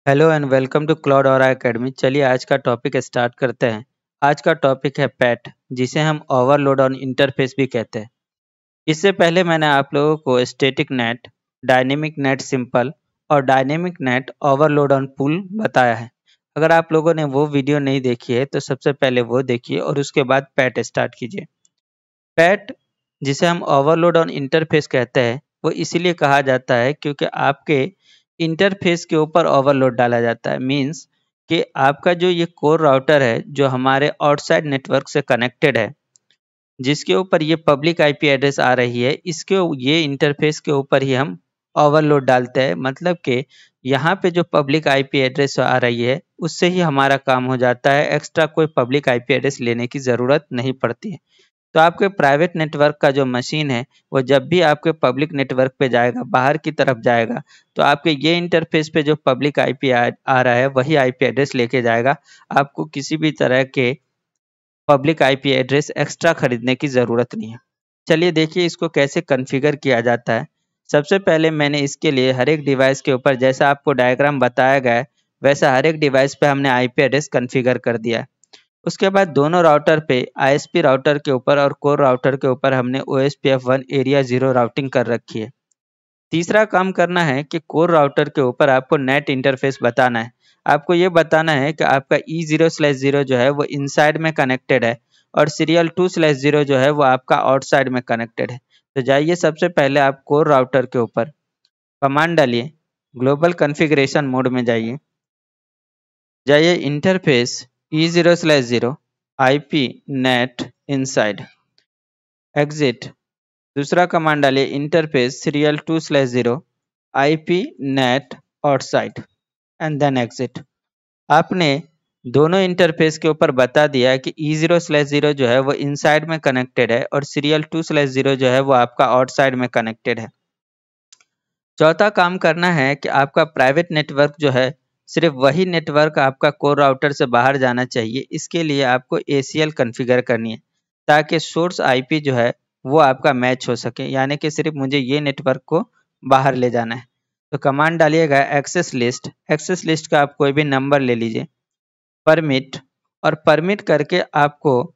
Hello and welcome to cloud और academy. चलिए आज का टॉपिक स्टार्ट करते हैं। आज का टॉपिक है पैट, जिसे हम ओवरलोड ऑन इंटरफेस भी कहते हैं। इससे पहले मैंने आप लोगों को static net, dynamic net simple और dynamic net overload on pool बताया है। अगर आप लोगों ने वो वीडियो नहीं देखी है तो सबसे पहले वो देखिए और उसके बाद पैट स्टार्ट कीजिए। पैट, जिसे हम ओवरलोड ऑन इंटरफेस कहते हैं, वो इसीलिए कहा जाता है क्योंकि आपके इंटरफेस के ऊपर ओवरलोड डाला जाता है। मींस कि आपका जो ये कोर राउटर है जो हमारे आउटसाइड नेटवर्क से कनेक्टेड है, जिसके ऊपर ये पब्लिक आईपी एड्रेस आ रही है, इसके ये इंटरफेस के ऊपर ही हम ओवरलोड डालते हैं। मतलब कि यहाँ पे जो पब्लिक आईपी एड्रेस आ रही है उससे ही हमारा काम हो जाता है। एक्स्ट्रा कोई पब्लिक आईपी एड्रेस लेने की ज़रूरत नहीं पड़ती है। तो आपके प्राइवेट नेटवर्क का जो मशीन है वो जब भी आपके पब्लिक नेटवर्क पे जाएगा, बाहर की तरफ जाएगा, तो आपके ये इंटरफेस पे जो पब्लिक आईपी आ रहा है वही आईपी एड्रेस लेके जाएगा। आपको किसी भी तरह के पब्लिक आईपी एड्रेस एक्स्ट्रा खरीदने की ज़रूरत नहीं है। चलिए देखिए इसको कैसे कॉन्फ़िगर किया जाता है। सबसे पहले मैंने इसके लिए हर एक डिवाइस के ऊपर, जैसा आपको डायग्राम बताया गया है वैसा हर एक डिवाइस पे हमने आईपी एड्रेस कॉन्फ़िगर कर दिया है। उसके बाद दोनों राउटर पे आईएसपी राउटर के ऊपर और कोर राउटर के ऊपर हमने OSPF1 एरिया 0 राउटिंग कर रखी है। तीसरा काम करना है कि कोर राउटर के ऊपर आपको नेट इंटरफेस बताना है। आपको ये बताना है कि आपका E0/0 जो है वो इनसाइड में कनेक्टेड है और सीरियल 2/0 जो है वो आपका आउटसाइड में कनेक्टेड है। तो जाइए सबसे पहले आप कोर राउटर के ऊपर कमांड डालिए, ग्लोबल कॉन्फ़िगरेशन मोड में जाइए interface E0/0 IP NAT inside exit. दूसरा कमांड डालिए interface serial 2/0 IP NAT outside and then exit. आपने दोनों इंटरफेस के ऊपर बता दिया कि E0/0 जो है वो इनसाइड में कनेक्टेड है और सीरियल 2/0 जो है वो आपका आउटसाइड में कनेक्टेड है। चौथा काम करना है कि आपका प्राइवेट नेटवर्क जो है, सिर्फ वही नेटवर्क आपका कोर राउटर से बाहर जाना चाहिए। इसके लिए आपको ACL कॉन्फ़िगर करनी है ताकि सोर्स आईपी जो है वो आपका मैच हो सके, यानी कि सिर्फ मुझे ये नेटवर्क को बाहर ले जाना है। तो कमांड डालिएगा एक्सेस लिस्ट का आप कोई भी नंबर ले लीजिए, परमिट, और परमिट करके आपको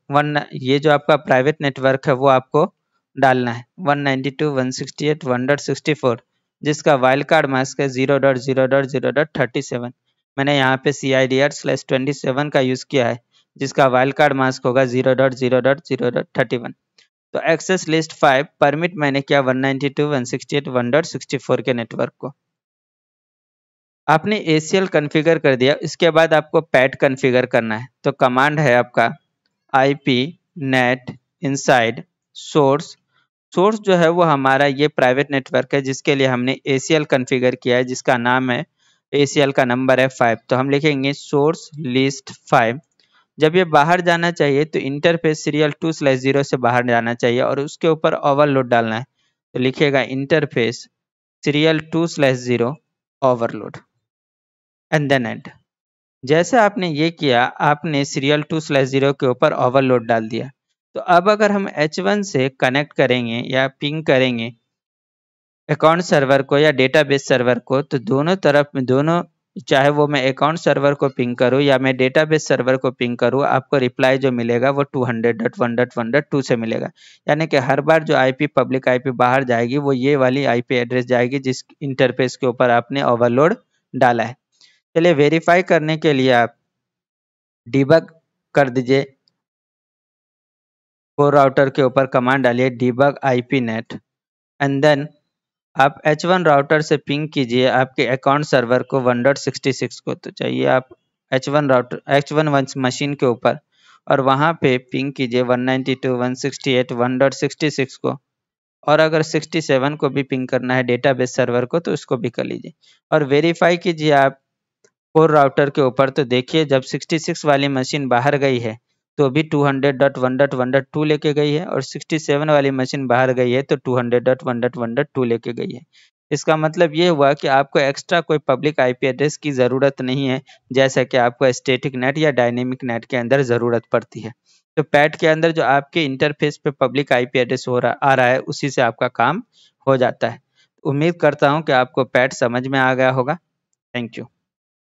ये जो आपका प्राइवेट नेटवर्क है वो आपको डालना है 192.168.1.64, जिसका वाइल्ड कार्ड मास्क है 0.0.0.37। मैंने यहाँ पे CIDR/27 का यूज़ किया है, जिसका वाइल्ड कार्ड मास्क होगा 0.0.0.31। तो एक्सेस लिस्ट 5 परमिट मैंने किया 192.168.1.64 के नेटवर्क को। आपने ACL कॉन्फ़िगर कर दिया। इसके बाद आपको पैट कॉन्फ़िगर करना है। तो कमांड है आपका IP नेट इनसाइड सोर्स जो है वो हमारा ये प्राइवेट नेटवर्क है जिसके लिए हमने ACL कॉन्फ़िगर किया है, जिसका नाम है, ACL का नंबर है 5। तो हम लिखेंगे सोर्स लिस्ट 5। जब ये बाहर जाना चाहिए तो इंटरफेस सीरियल 2/0 से बाहर जाना चाहिए और उसके ऊपर ओवरलोड डालना है। तो लिखिएगा interface serial 2/0 overload and then end. जैसे आपने ये किया, आपने सीरियल 2/0 के ऊपर ओवरलोड डाल दिया। तो अब अगर हम H1 से कनेक्ट करेंगे या पिंग करेंगे अकाउंट सर्वर को या डेटाबेस सर्वर को, तो दोनों, चाहे वो मैं अकाउंट सर्वर को पिंग करूँ या मैं डेटाबेस सर्वर को पिंग करूँ, आपको रिप्लाई जो मिलेगा वो 200.1.1.2 से मिलेगा। यानी कि हर बार जो आईपी पब्लिक आईपी बाहर जाएगी वो ये वाली आईपी एड्रेस जाएगी जिस इंटरफेस के ऊपर आपने ओवरलोड डाला है। चलिए वेरीफाई करने के लिए आप डिबग कर दीजिए, कोर राउटर के ऊपर कमांड डालिए debug IP NAT and then आप H1 राउटर से पिंग कीजिए आपके अकाउंट सर्वर को 1.66 को। तो चाहिए आप H1 मशीन के ऊपर और वहाँ पे पिंग कीजिए 192.168.1.66 को, और अगर 67 को भी पिंग करना है डेटाबेस सर्वर को तो उसको भी कर लीजिए और वेरीफाई कीजिए आप कोर राउटर के ऊपर। तो देखिए जब 66 वाली मशीन बाहर गई है तो भी 200.1.1.2 लेके गई है और 67 वाली मशीन बाहर गई है तो 200.1.1.2 लेके गई है। इसका मतलब ये हुआ कि आपको एक्स्ट्रा कोई पब्लिक आईपी एड्रेस की ज़रूरत नहीं है, जैसा कि आपको स्टैटिक नेट या डायनेमिक नेट के अंदर ज़रूरत पड़ती है। तो पैट के अंदर जो आपके इंटरफेस पे पब्लिक आईपी एड्रेस आ रहा है उसी से आपका काम हो जाता है। उम्मीद करता हूँ कि आपको पैट समझ में आ गया होगा। Thank you.